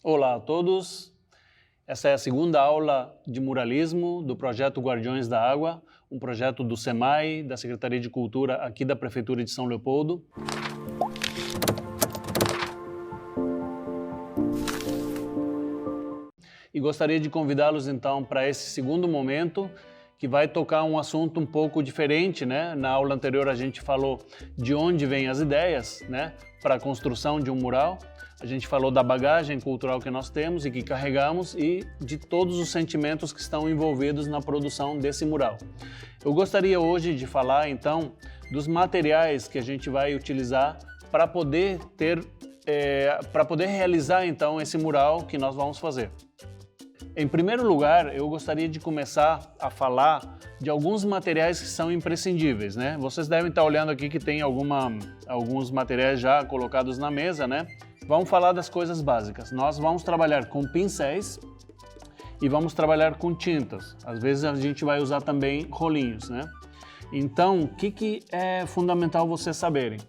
Olá a todos, essa é a segunda aula de muralismo do projeto Guardiões da Água, um projeto do SEMAI, da Secretaria de Cultura aqui da Prefeitura de São Leopoldo. E gostaria de convidá-los então para esse segundo momento, que vai tocar um assunto um pouco diferente, né? Na aula anterior a gente falou de onde vêm as ideias, né, para a construção de um mural. A gente falou da bagagem cultural que nós temos e que carregamos e de todos os sentimentos que estão envolvidos na produção desse mural. Eu gostaria hoje de falar então dos materiais que a gente vai utilizar para poder realizar então esse mural que nós vamos fazer. Em primeiro lugar, eu gostaria de começar a falar de alguns materiais que são imprescindíveis, né? Vocês devem estar olhando aqui que tem alguns materiais já colocados na mesa, né? Vamos falar das coisas básicas. Nós vamos trabalhar com pincéis e vamos trabalhar com tintas. Às vezes a gente vai usar também rolinhos, né? Então, o que é fundamental vocês saberem?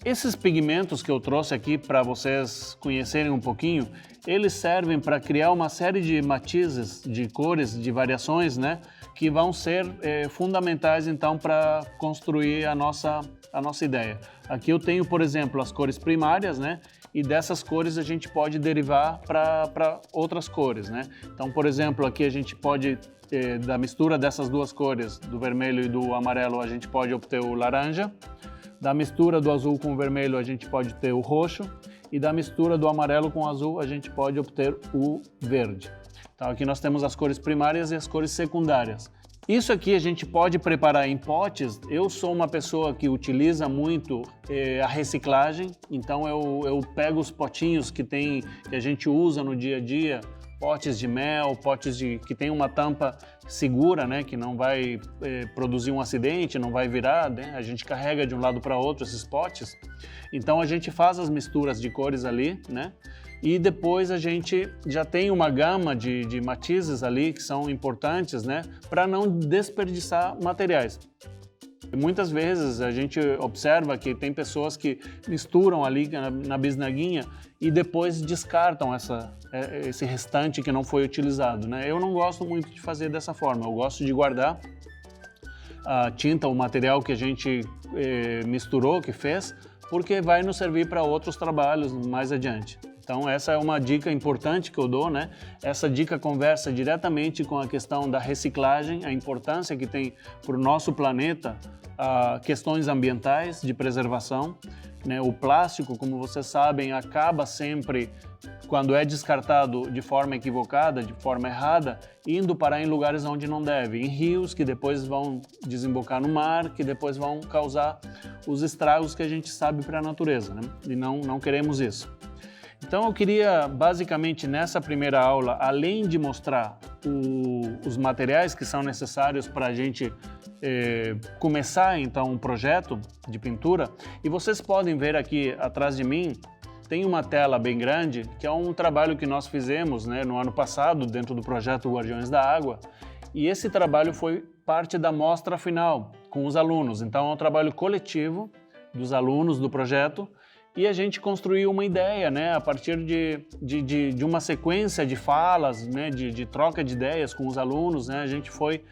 Esses pigmentos que eu trouxe aqui para vocês conhecerem um pouquinho, eles servem para criar uma série de matizes, de cores, de variações, né? Que vão ser fundamentais então para construir a nossa ideia. Aqui eu tenho, por exemplo, as cores primárias, né? E dessas cores a gente pode derivar para outras cores, né? Então, por exemplo, aqui a gente pode, da mistura dessas duas cores, do vermelho e do amarelo, a gente pode obter o laranja. Da mistura do azul com o vermelho, a gente pode ter o roxo. E da mistura do amarelo com o azul, a gente pode obter o verde. Então, aqui nós temos as cores primárias e as cores secundárias. Isso aqui a gente pode preparar em potes. Eu sou uma pessoa que utiliza muito a reciclagem, então eu pego os potinhos que a gente usa no dia a dia, potes de mel, que tem uma tampa segura, né, que não vai produzir um acidente, não vai virar, né? A gente carrega de um lado para outro esses potes. Então a gente faz as misturas de cores ali, né? E depois a gente já tem uma gama de matizes ali que são importantes, né, para não desperdiçar materiais. Muitas vezes a gente observa que tem pessoas que misturam ali na bisnaguinha e depois descartam esse restante que não foi utilizado, né? Eu não gosto muito de fazer dessa forma, eu gosto de guardar a tinta, o material que a gente misturou, que fez, porque vai nos servir para outros trabalhos mais adiante. Então essa é uma dica importante que eu dou, né? Essa dica conversa diretamente com a questão da reciclagem, a importância que tem para o nosso planeta, questões ambientais, de preservação, né? O plástico, como vocês sabem, acaba sempre, quando é descartado de forma equivocada, de forma errada, indo parar em lugares onde não deve, em rios que depois vão desembocar no mar, que depois vão causar os estragos que a gente sabe para a natureza, né? E não queremos isso. Então eu queria, basicamente, nessa primeira aula, além de mostrar os materiais que são necessários para a gente começar, então, um projeto de pintura, e vocês podem ver aqui atrás de mim, tem uma tela bem grande, que é um trabalho que nós fizemos, né, no ano passado, dentro do projeto Guardiões da Água, e esse trabalho foi parte da mostra final, com os alunos. Então é um trabalho coletivo dos alunos do projeto, e a gente construiu uma ideia, né, a partir de uma sequência de falas, né, de troca de ideias com os alunos, né, a gente foi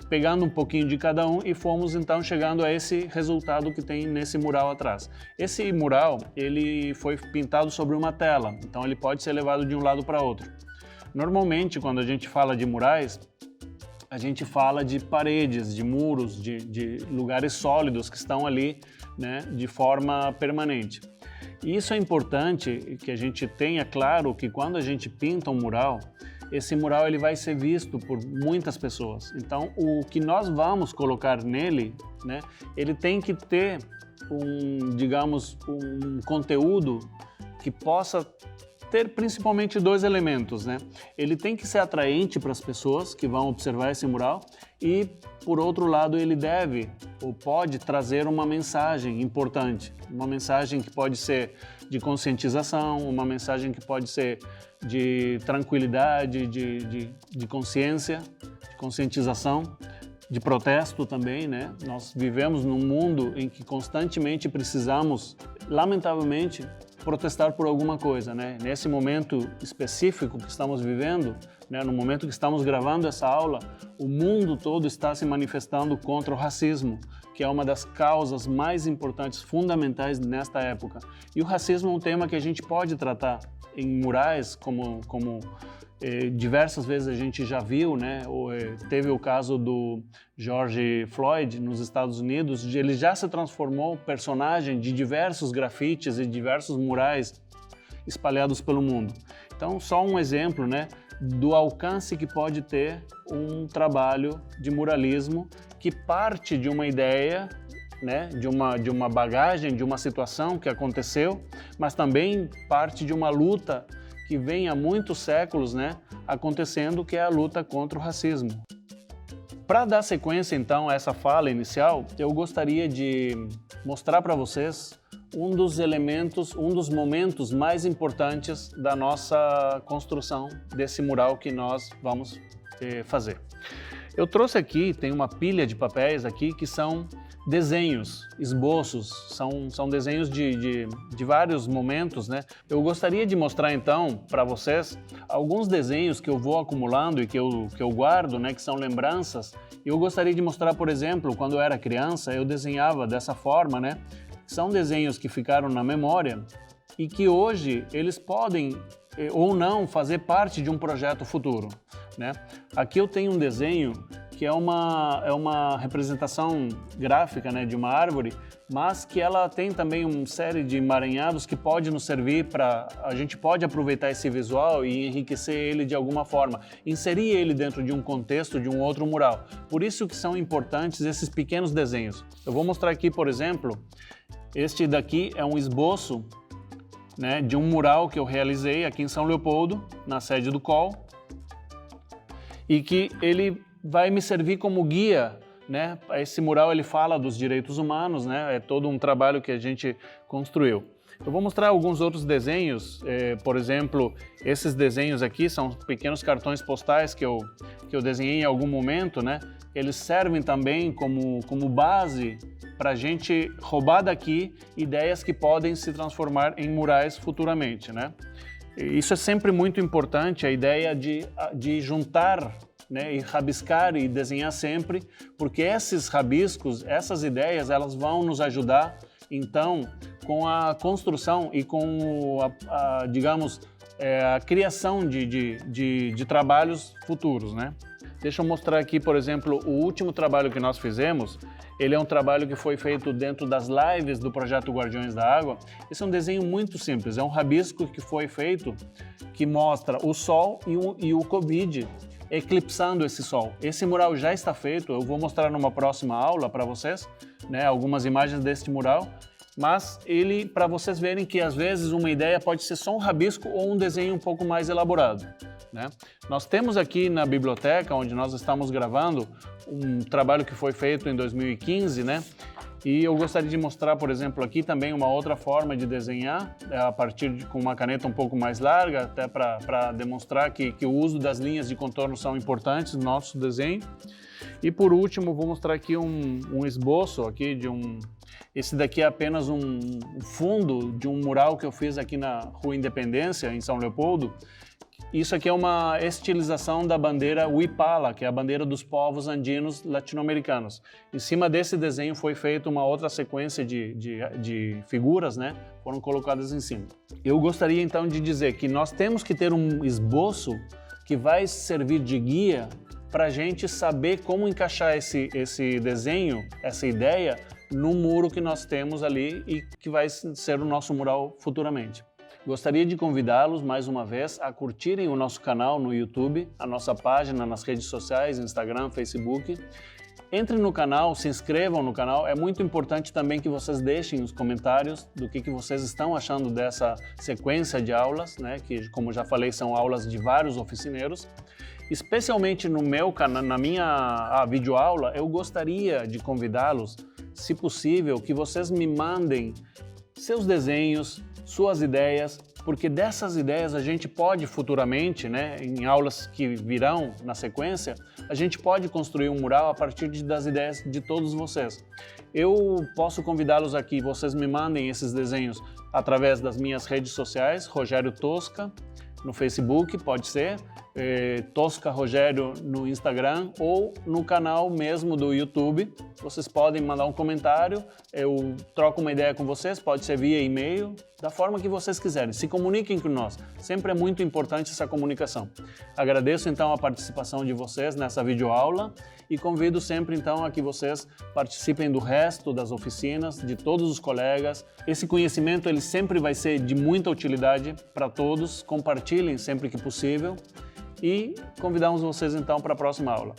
pegando um pouquinho de cada um e fomos então chegando a esse resultado que tem nesse mural atrás. Esse mural, ele foi pintado sobre uma tela, então ele pode ser levado de um lado para outro. Normalmente, quando a gente fala de murais, a gente fala de paredes, de muros, de lugares sólidos que estão ali, né, de forma permanente. E isso é importante que a gente tenha claro que quando a gente pinta um mural, esse mural ele vai ser visto por muitas pessoas. Então, o que nós vamos colocar nele, né, ele tem que ter um conteúdo que possa ter principalmente dois elementos, né? Ele tem que ser atraente para as pessoas que vão observar esse mural e, por outro lado, ele deve ou pode trazer uma mensagem importante, uma mensagem que pode ser de conscientização, uma mensagem que pode ser de tranquilidade, de consciência, de conscientização, de protesto também, né? Nós vivemos num mundo em que constantemente precisamos, lamentavelmente, protestar por alguma coisa, né? Nesse momento específico que estamos vivendo, né, no momento que estamos gravando essa aula, o mundo todo está se manifestando contra o racismo, que é uma das causas mais importantes, fundamentais nesta época. E o racismo é um tema que a gente pode tratar em murais, como diversas vezes a gente já viu, né? Teve o caso do George Floyd nos Estados Unidos, ele já se transformou personagem de diversos grafites e diversos murais espalhados pelo mundo. Então, só um exemplo, né, do alcance que pode ter um trabalho de muralismo que parte de uma ideia, né, de uma bagagem, de uma situação que aconteceu, mas também parte de uma luta que vem há muitos séculos, né, acontecendo, que é a luta contra o racismo. Para dar sequência, então, a essa fala inicial, eu gostaria de mostrar para vocês um dos elementos, um dos momentos mais importantes da nossa construção desse mural que nós vamos fazer. Eu trouxe aqui, tem uma pilha de papéis aqui que são desenhos, esboços, são desenhos de vários momentos, né? Eu gostaria de mostrar então para vocês alguns desenhos que eu vou acumulando e que eu guardo, né? Que são lembranças. Eu gostaria de mostrar, por exemplo, quando eu era criança, eu desenhava dessa forma, né? São desenhos que ficaram na memória e que hoje eles podem ou não fazer parte de um projeto futuro, né? Aqui eu tenho um desenho que é uma representação gráfica, né, de uma árvore, mas que ela tem também uma série de emaranhados que pode nos servir para... A gente pode aproveitar esse visual e enriquecer ele de alguma forma, inserir ele dentro de um contexto de um outro mural. Por isso que são importantes esses pequenos desenhos. Eu vou mostrar aqui, por exemplo, este daqui é um esboço, né, de um mural que eu realizei aqui em São Leopoldo, na sede do COL, e que ele vai me servir como guia, né? Esse mural ele fala dos direitos humanos, né? É todo um trabalho que a gente construiu. Eu vou mostrar alguns outros desenhos, por exemplo, esses desenhos aqui são pequenos cartões postais que eu desenhei em algum momento, né? Eles servem também como base para a gente roubar daqui ideias que podem se transformar em murais futuramente, né? Isso é sempre muito importante, a ideia de juntar, né, e rabiscar e desenhar sempre, porque esses rabiscos, essas ideias, elas vão nos ajudar, então, com a construção e com digamos, a criação de trabalhos futuros, né? Deixa eu mostrar aqui, por exemplo, o último trabalho que nós fizemos. Ele é um trabalho que foi feito dentro das lives do projeto Guardiões da Água. Esse é um desenho muito simples, é um rabisco que foi feito que mostra o Sol e o Covid eclipsando esse Sol. Esse mural já está feito, eu vou mostrar numa próxima aula para vocês, né, algumas imagens deste mural, mas ele, para vocês verem que às vezes uma ideia pode ser só um rabisco ou um desenho um pouco mais elaborado, né? Nós temos aqui na biblioteca, onde nós estamos gravando, um trabalho que foi feito em 2015, né? E eu gostaria de mostrar, por exemplo, aqui também uma outra forma de desenhar, a partir com uma caneta um pouco mais larga, até para demonstrar que o uso das linhas de contorno são importantes no nosso desenho. E por último, vou mostrar aqui um esboço aqui de esse daqui é apenas um fundo de um mural que eu fiz aqui na Rua Independência, em São Leopoldo. Isso aqui é uma estilização da bandeira Huipala, que é a bandeira dos povos andinos latino-americanos. Em cima desse desenho foi feita uma outra sequência de figuras, né? Foram colocadas em cima. Eu gostaria então de dizer que nós temos que ter um esboço que vai servir de guia para a gente saber como encaixar esse desenho, essa ideia, no muro que nós temos ali e que vai ser o nosso mural futuramente. Gostaria de convidá-los mais uma vez a curtirem o nosso canal no YouTube, a nossa página nas redes sociais, Instagram, Facebook. Entrem no canal, se inscrevam no canal. É muito importante também que vocês deixem os comentários do que vocês estão achando dessa sequência de aulas, né? Que, como já falei, são aulas de vários oficineiros. Especialmente no meu canal, na minha videoaula, eu gostaria de convidá-los, se possível, que vocês me mandem seus desenhos, suas ideias, porque dessas ideias a gente pode futuramente, né, em aulas que virão na sequência, a gente pode construir um mural a partir das ideias de todos vocês. Eu posso convidá-los aqui, vocês me mandem esses desenhos através das minhas redes sociais, Rogério Tosca, no Facebook, pode ser, Tosca Rogério no Instagram ou no canal mesmo do YouTube. Vocês podem mandar um comentário, eu troco uma ideia com vocês, pode ser via e-mail, da forma que vocês quiserem. Se comuniquem com nós, sempre é muito importante essa comunicação. Agradeço então a participação de vocês nessa videoaula e convido sempre então a que vocês participem do resto das oficinas, de todos os colegas. Esse conhecimento ele sempre vai ser de muita utilidade para todos, compartilhem sempre que possível e convidamos vocês então para a próxima aula.